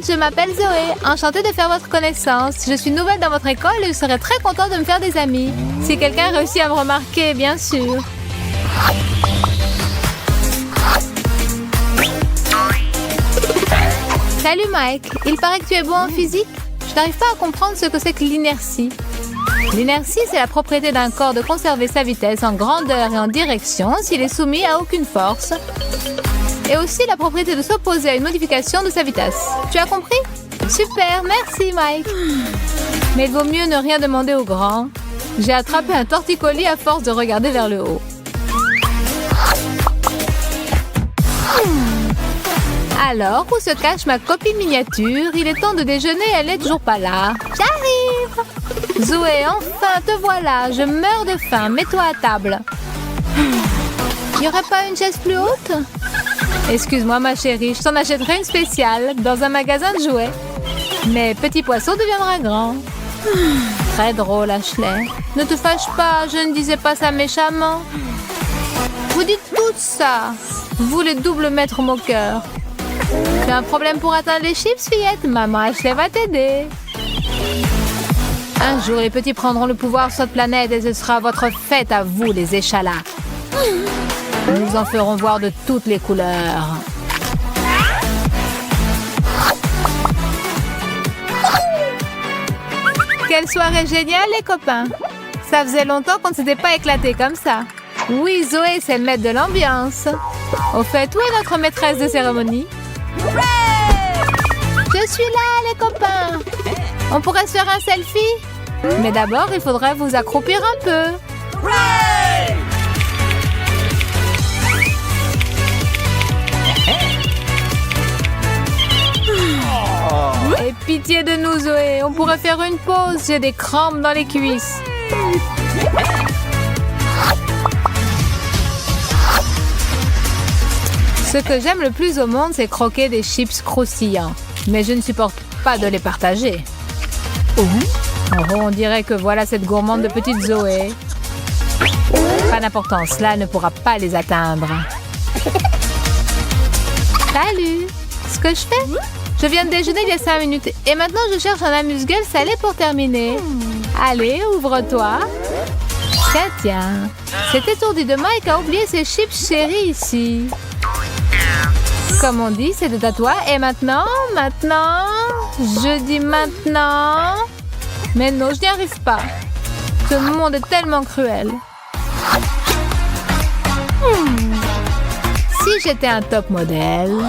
je m'appelle Zoé. Enchantée de faire votre connaissance. Je suis nouvelle dans votre école et je serais très contente de me faire des amis. Si quelqu'un réussit à me remarquer, bien sûr. Salut Mike, il paraît que tu es bon en physique. Je n'arrive pas à comprendre ce que c'est que l'inertie. L'inertie, c'est la propriété d'un corps de conserver sa vitesse en grandeur et en direction s'il est soumis à aucune force. Et aussi la propriété de s'opposer à une modification de sa vitesse. Tu as compris? Super, merci Mike. Mais il vaut mieux ne rien demander aux grands. J'ai attrapé un torticolis à force de regarder vers le haut. Alors, où se cache ma copine miniature? Il est temps de déjeuner, elle n'est toujours pas là. J'arrive! Zoé, enfin, te voilà. Je meurs de faim. Mets-toi à table. Il n'y aurait pas une chaise plus haute? Excuse-moi, ma chérie, je t'en achèterai une spéciale dans un magasin de jouets. Mais petit poisson deviendra grand. Très drôle, Ashley. Ne te fâche pas, je ne disais pas ça méchamment. Vous dites tout ça. Vous, les doubles maîtres moqueurs. Tu as un problème pour atteindre les chips, fillette? Maman Ashley va t'aider. Un jour, les petits prendront le pouvoir sur cette planète et ce sera votre fête à vous, les échalas. Nous en ferons voir de toutes les couleurs. Quelle soirée géniale, les copains! Ça faisait longtemps qu'on ne s'était pas éclaté comme ça. Oui, Zoé, c'est le maître de l'ambiance. Au fait, où est notre maîtresse de cérémonie? Je suis là, les copains! On pourrait se faire un selfie? Mais d'abord, il faudrait vous accroupir un peu. Et pitié de nous, Zoé. On pourrait faire une pause. J'ai des crampes dans les cuisses. Ce que j'aime le plus au monde, c'est croquer des chips croustillants. Mais je ne supporte pas de les partager. Oh, on dirait que voilà cette gourmande de petite Zoé. Pas d'importance, cela ne pourra pas les atteindre. Salut! Ce que je fais? Je viens de déjeuner il y a 5 minutes et maintenant je cherche un amuse-gueule salé pour terminer. Allez, ouvre-toi. Tiens. Cet étourdi de Mike a oublié ses chips chéris ici. Comme on dit, c'est à toi. Et maintenant, je dis maintenant. Mais non, je n'y arrive pas. Ce monde est tellement cruel. Si j'étais un top modèle.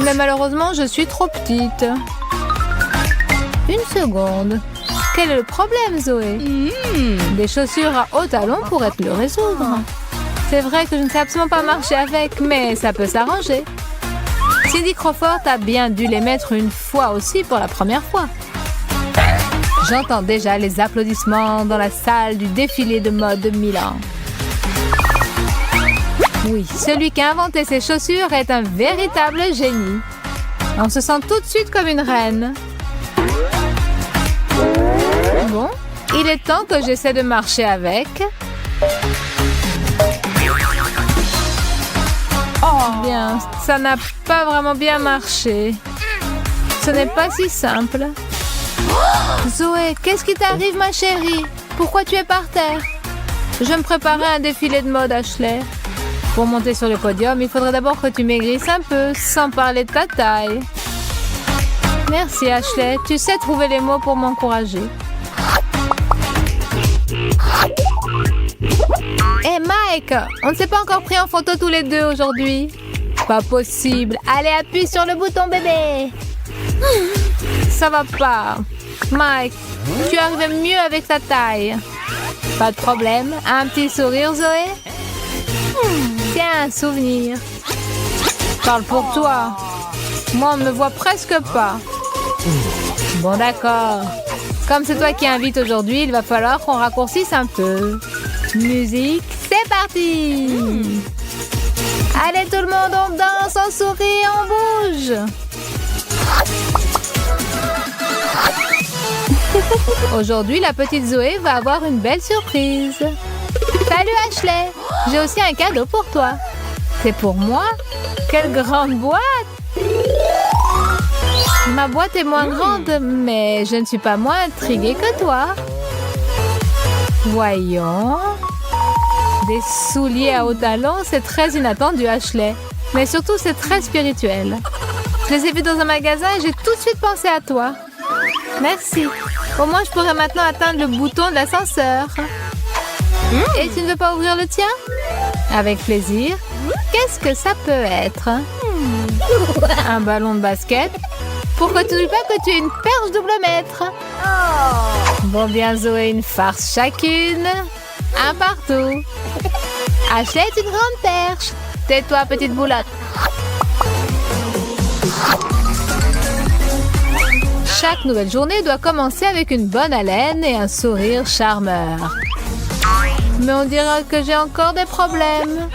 Mais malheureusement, je suis trop petite. Une seconde. Quel est le problème, Zoé? Des chaussures à hauts talons pourraient te le résoudre. C'est vrai que je ne sais absolument pas marcher avec, mais ça peut s'arranger. Cindy Crawford a bien dû les mettre une fois aussi pour la première fois. J'entends déjà les applaudissements dans la salle du défilé de mode de Milan. Oui, celui qui a inventé ces chaussures est un véritable génie. On se sent tout de suite comme une reine. Bon, il est temps que j'essaie de marcher avec. Oh, bien, ça n'a pas vraiment bien marché. Ce n'est pas si simple. Zoé, qu'est-ce qui t'arrive, ma chérie? Pourquoi tu es par terre? Je me préparais à un défilé de mode, Ashley. Pour monter sur le podium, il faudrait d'abord que tu maigrisses un peu, sans parler de ta taille. Merci, Ashley. Tu sais trouver les mots pour m'encourager. Hé, Mike, on ne s'est pas encore pris en photo tous les deux aujourd'hui. Pas possible. Allez, appuie sur le bouton, bébé. Ça va pas. Mike, tu arrives mieux avec ta taille. Pas de problème. Un petit sourire, Zoé? Tiens, un souvenir. Parle pour toi. Moi, on ne me voit presque pas. Bon, d'accord. Comme c'est toi qui invite aujourd'hui, il va falloir qu'on raccourcisse un peu. Musique, c'est parti! Allez, tout le monde, on danse, on sourit, on bouge! Aujourd'hui, la petite Zoé va avoir une belle surprise. Salut Ashley! J'ai aussi un cadeau pour toi. C'est pour moi? Quelle grande boîte! Ma boîte est moins grande, mais je ne suis pas moins intriguée que toi. Voyons. Des souliers à hauts talons, c'est très inattendu, Ashley. Mais surtout, c'est très spirituel. Je les ai vus dans un magasin et j'ai tout de suite pensé à toi. Merci. Au moins, je pourrais maintenant atteindre le bouton de l'ascenseur. Et tu ne veux pas ouvrir le tien? Avec plaisir. Qu'est-ce que ça peut être? Un ballon de basket? Pourquoi tu ne dis pas que tu es une perche double mètre? Bon bien, Zoé, une farce chacune. Un partout. Ashley est une grande perche. Tais-toi, petite boulotte. Chaque nouvelle journée doit commencer avec une bonne haleine et un sourire charmeur. Mais on dirait que j'ai encore des problèmes.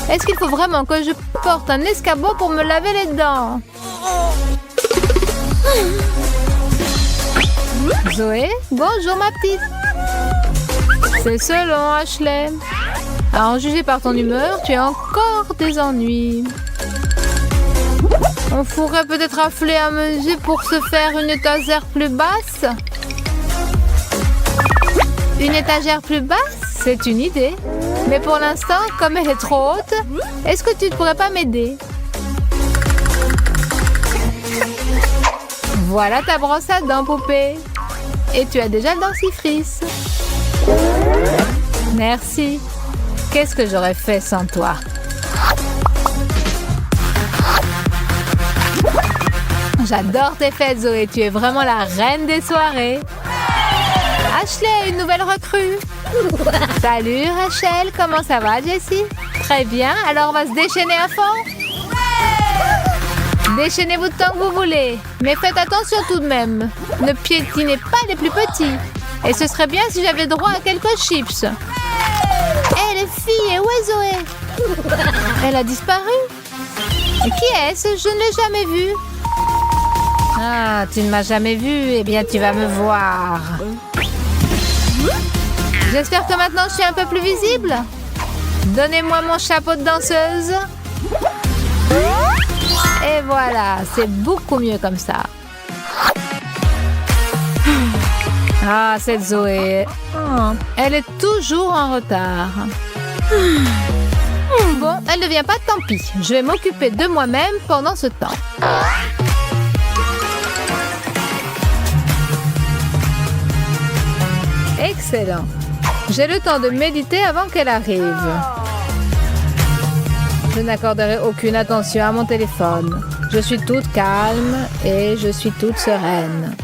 Est-ce qu'il faut vraiment que je porte un escabeau pour me laver les dents? Zoé, bonjour ma petite. C'est selon, Ashley. À en juger par ton humeur, tu as encore des ennuis. On pourrait peut-être affler à mesure pour se faire une étagère plus basse. Une étagère plus basse? C'est une idée. Mais pour l'instant, comme elle est trop haute, est-ce que tu ne pourrais pas m'aider? Voilà ta brosse à dents, poupée. Et tu as déjà le dentifrice. Merci. Qu'est-ce que j'aurais fait sans toi? J'adore tes fêtes, Zoé. Tu es vraiment la reine des soirées. Ashley, une nouvelle recrue. Salut, Rachel. Comment ça va, Jessie? Très bien. Alors, on va se déchaîner à fond? Déchaînez-vous tant que vous voulez. Mais faites attention tout de même. Ne piétinez pas les plus petits. Et ce serait bien si j'avais droit à quelques chips. Hé, les filles, où est Zoé? Elle a disparu. Qui est-ce? Je ne l'ai jamais vue. Ah, tu ne m'as jamais vue. Eh bien, tu vas me voir. J'espère que maintenant, je suis un peu plus visible. Donnez-moi mon chapeau de danseuse. Et voilà, c'est beaucoup mieux comme ça. Ah, cette Zoé. Elle est toujours en retard. Bon, elle ne vient pas, tant pis. Je vais m'occuper de moi-même pendant ce temps. Excellent. J'ai le temps de méditer avant qu'elle arrive. Je n'accorderai aucune attention à mon téléphone. Je suis toute calme et je suis toute sereine.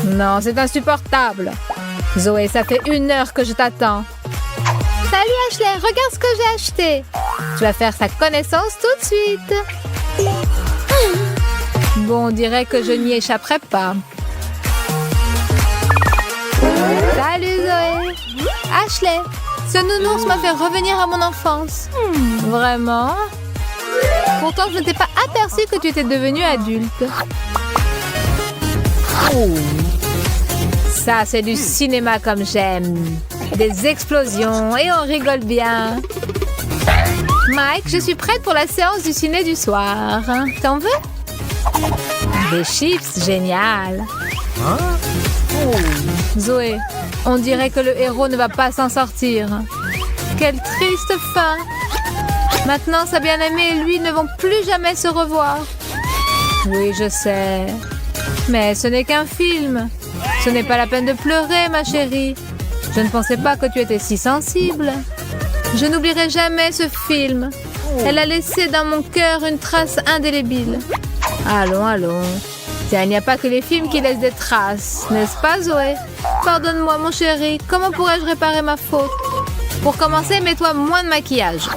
Non, c'est insupportable. Zoé, ça fait 1 heure que je t'attends. Salut Ashley, regarde ce que j'ai acheté. Tu vas faire sa connaissance tout de suite. Bon, on dirait que je n'y échapperai pas. Salut Zoé. Ashley, ce nounours m'a fait revenir à mon enfance. Vraiment? Pourtant, je ne t'ai pas aperçu que tu étais devenue adulte. Ça, c'est du cinéma comme j'aime. Des explosions et on rigole bien. Mike, je suis prête pour la séance du ciné du soir. T'en veux? Des chips, génial. Zoé, on dirait que le héros ne va pas s'en sortir. Quelle triste fin. Maintenant, sa bien-aimée et lui ne vont plus jamais se revoir. Oui, je sais. Mais ce n'est qu'un film. Ce n'est pas la peine de pleurer, ma chérie. Je ne pensais pas que tu étais si sensible. Je n'oublierai jamais ce film. Elle a laissé dans mon cœur une trace indélébile. Allons, allons. Tiens, il n'y a pas que les films qui laissent des traces, n'est-ce pas, Zoé? Pardonne-moi, mon chéri. Comment pourrais-je réparer ma faute? Pour commencer, mets-toi moins de maquillage.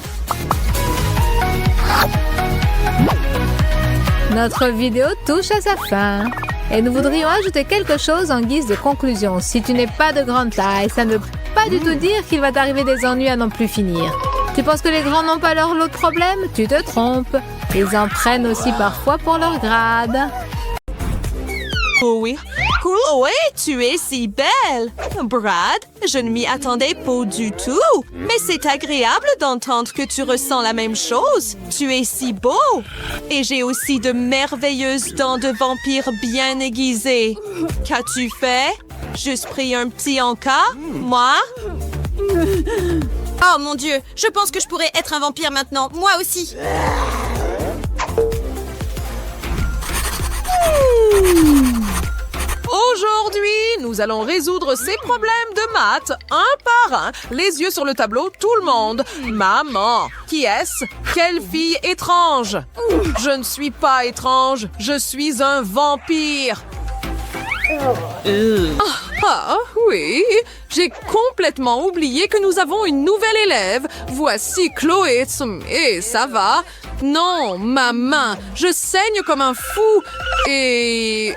Notre vidéo touche à sa fin. Et nous voudrions ajouter quelque chose en guise de conclusion. Si tu n'es pas de grande taille, ça ne veut pas du tout dire qu'il va t'arriver des ennuis à n'en plus finir. Tu penses que les grands n'ont pas leur lot de problèmes? Tu te trompes. Ils en prennent aussi parfois pour leur grade. Oh oui, Chloé, tu es si belle! Brad, je ne m'y attendais pas du tout, mais c'est agréable d'entendre que tu ressens la même chose. Tu es si beau! Et j'ai aussi de merveilleuses dents de vampire bien aiguisées. Qu'as-tu fait? Juste pris un petit encas? Moi? Oh mon Dieu, je pense que je pourrais être un vampire maintenant, moi aussi. Aujourd'hui, nous allons résoudre ces problèmes de maths un par un. Les yeux sur le tableau, tout le monde. Maman, qui est-ce? Quelle fille étrange? Je ne suis pas étrange, je suis un vampire. Ah, oui, j'ai complètement oublié que nous avons une nouvelle élève. Voici Chloé. Et ça va? Non, ma main, je saigne comme un fou. Et...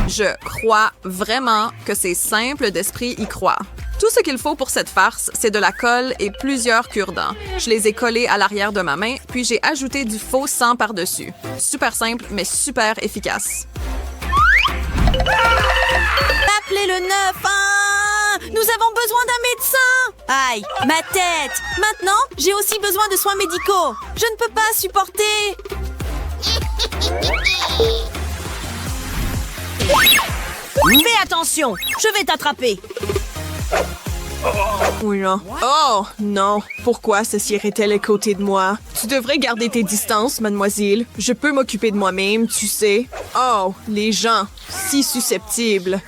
je crois vraiment que c'est simple d'esprit y croire. Tout ce qu'il faut pour cette farce, c'est de la colle et plusieurs cure-dents. Je les ai collés à l'arrière de ma main, puis j'ai ajouté du faux sang par-dessus. Super simple, mais super efficace. Appelez le 9! Nous avons besoin d'un médecin! Aïe, ma tête! Maintenant, j'ai aussi besoin de soins médicaux. Je ne peux pas supporter. Fais attention, je vais t'attraper. Oui, non. Oh, non. Pourquoi s'assierait-elle à côté de moi? Tu devrais garder tes distances, mademoiselle. Je peux m'occuper de moi-même, tu sais. Oh, les gens, si susceptibles.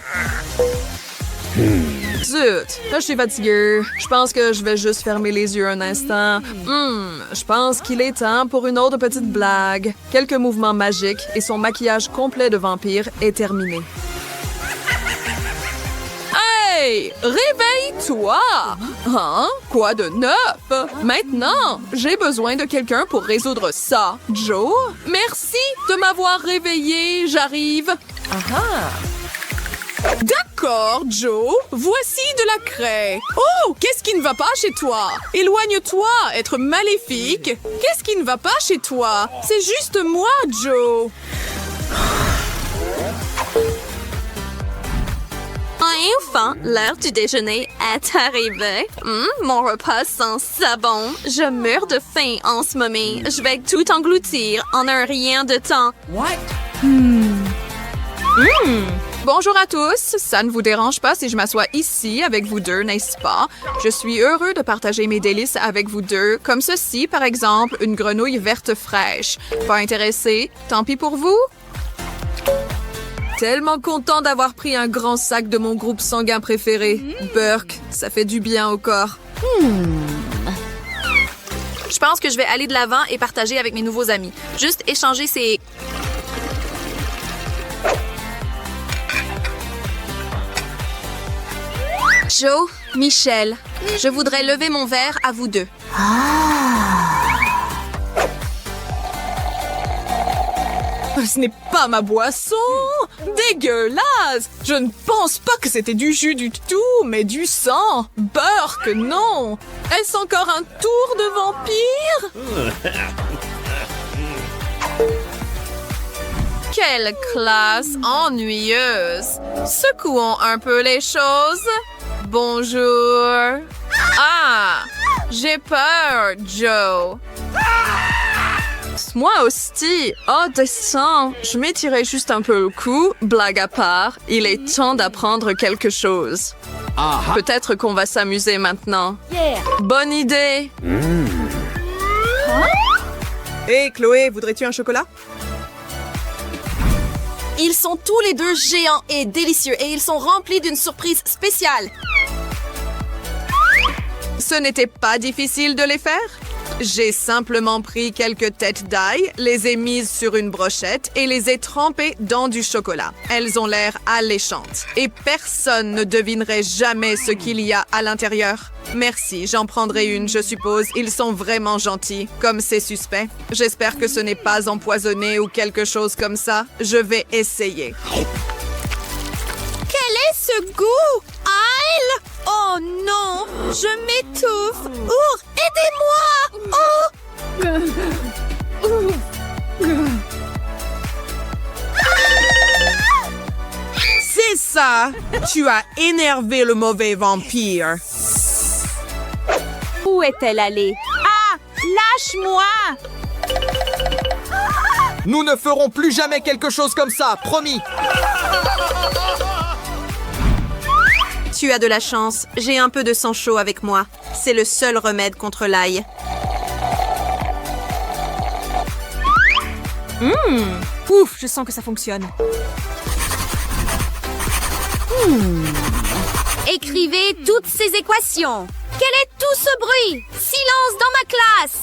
Zut, là, je suis fatiguée. Je pense que je vais juste fermer les yeux un instant. Je pense qu'il est temps pour une autre petite blague. Quelques mouvements magiques et son maquillage complet de vampire est terminé. Hey! Réveille-toi! Hein? Quoi de neuf? Maintenant, j'ai besoin de quelqu'un pour résoudre ça. Joe? Merci de m'avoir réveillé, j'arrive. D'accord, Joe. Voici de la craie. Oh, qu'est-ce qui ne va pas chez toi? Éloigne-toi, être maléfique. Qu'est-ce qui ne va pas chez toi? C'est juste moi, Joe. Enfin, l'heure du déjeuner est arrivée. Mon repas sent savon. Je meurs de faim en ce moment. Je vais tout engloutir en un rien de temps. Bonjour à tous. Ça ne vous dérange pas si je m'assois ici avec vous deux, n'est-ce pas? Je suis heureux de partager mes délices avec vous deux, comme ceci, par exemple, une grenouille verte fraîche. Pas intéressé? Tant pis pour vous? Tellement content d'avoir pris un grand sac de mon groupe sanguin préféré. Burke, ça fait du bien au corps. Je pense que je vais aller de l'avant et partager avec mes nouveaux amis. Juste échanger ces... Joe, Michel, je voudrais lever mon verre à vous deux. Ce n'est pas ma boisson! Dégueulasse! Je ne pense pas que c'était du jus du tout, mais du sang! Burke, non! Est-ce encore un tour de vampire? Quelle classe ennuyeuse! Secouons un peu les choses. Bonjour. Ah! J'ai peur, Joe. Moi aussi. Oh, descends. Je m'étirais juste un peu le cou. Blague à part, il est temps d'apprendre quelque chose. Peut-être qu'on va s'amuser maintenant. Bonne idée. Hé, Chloé, voudrais-tu un chocolat? Ils sont tous les deux géants et délicieux et ils sont remplis d'une surprise spéciale. Ce n'était pas difficile de les faire? J'ai simplement pris quelques têtes d'ail, les ai mises sur une brochette et les ai trempées dans du chocolat. Elles ont l'air alléchantes. Et personne ne devinerait jamais ce qu'il y a à l'intérieur. Merci, j'en prendrai une, je suppose. Ils sont vraiment gentils, comme c'est suspect. J'espère que ce n'est pas empoisonné ou quelque chose comme ça. Je vais essayer. Quel est ce goût? Aïe! Oh non! Je m'étouffe! Aidez-moi! Oh! ça? Tu as énervé le mauvais vampire. Où est-elle allée? Ah! Lâche-moi! Nous ne ferons plus jamais quelque chose comme ça, promis. Tu as de la chance. J'ai un peu de sang chaud avec moi. C'est le seul remède contre l'ail. Ouf, je sens que ça fonctionne. Écrivez toutes ces équations. Quel est tout ce bruit? Silence dans ma classe!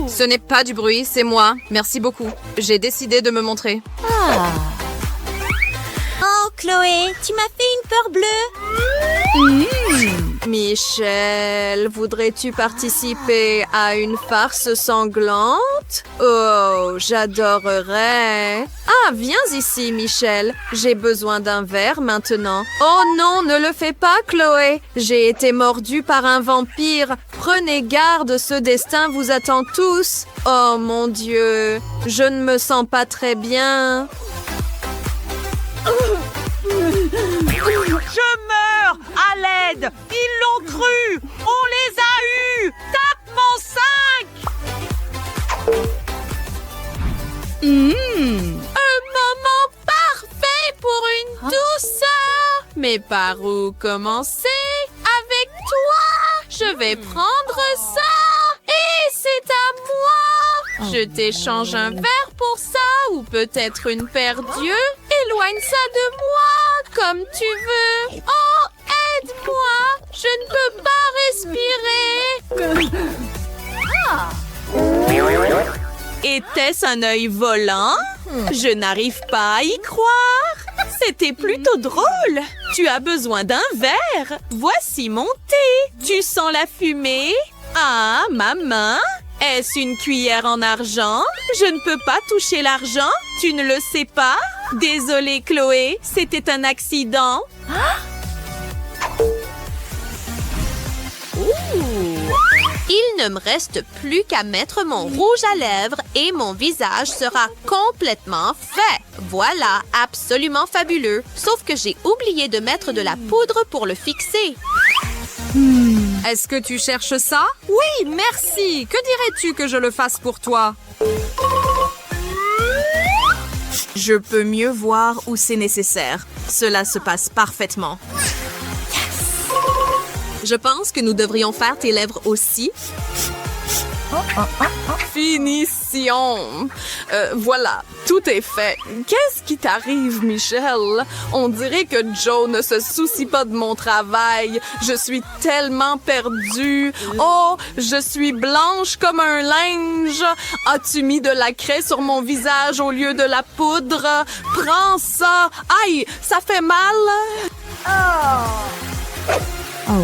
Ce n'est pas du bruit, c'est moi. Merci beaucoup. J'ai décidé de me montrer. Oh, Chloé, tu m'as fait une peur bleue. Michel, voudrais-tu participer à une farce sanglante? Oh, j'adorerais. Ah, viens ici, Michel. J'ai besoin d'un verre maintenant. Oh non, ne le fais pas, Chloé. J'ai été mordue par un vampire. Prenez garde, ce destin vous attend tous. Oh mon Dieu, je ne me sens pas très bien. Je meurs! À l'aide! Ils l'ont cru! On les a eus! Tape mon 5! Un moment parfait pour une douceur. Mais par où commencer? Avec toi. Je vais prendre ça. Et c'est à moi. Je t'échange un verre pour ça ou peut-être une paire d'yeux. Éloigne ça de moi comme tu veux. Oh, aide-moi. Je ne peux pas respirer. Était-ce un œil volant? Je n'arrive pas à y croire. C'était plutôt drôle. Tu as besoin d'un verre. Voici mon thé. Tu sens la fumée? Ah, ma main? Est-ce une cuillère en argent? Je ne peux pas toucher l'argent. Tu ne le sais pas? Désolée, Chloé. C'était un accident. Il ne me reste plus qu'à mettre mon rouge à lèvres et mon visage sera complètement fait. Voilà, absolument fabuleux. Sauf que j'ai oublié de mettre de la poudre pour le fixer. Est-ce que tu cherches ça? Oui, merci. Que dirais-tu que je le fasse pour toi? Je peux mieux voir où c'est nécessaire. Cela se passe parfaitement. Je pense que nous devrions faire tes lèvres aussi. Finition! Voilà, tout est fait. Qu'est-ce qui t'arrive, Michel? On dirait que Joe ne se soucie pas de mon travail. Je suis tellement perdue. Oh, je suis blanche comme un linge. As-tu mis de la craie sur mon visage au lieu de la poudre? Prends ça. Aïe, ça fait mal. Oh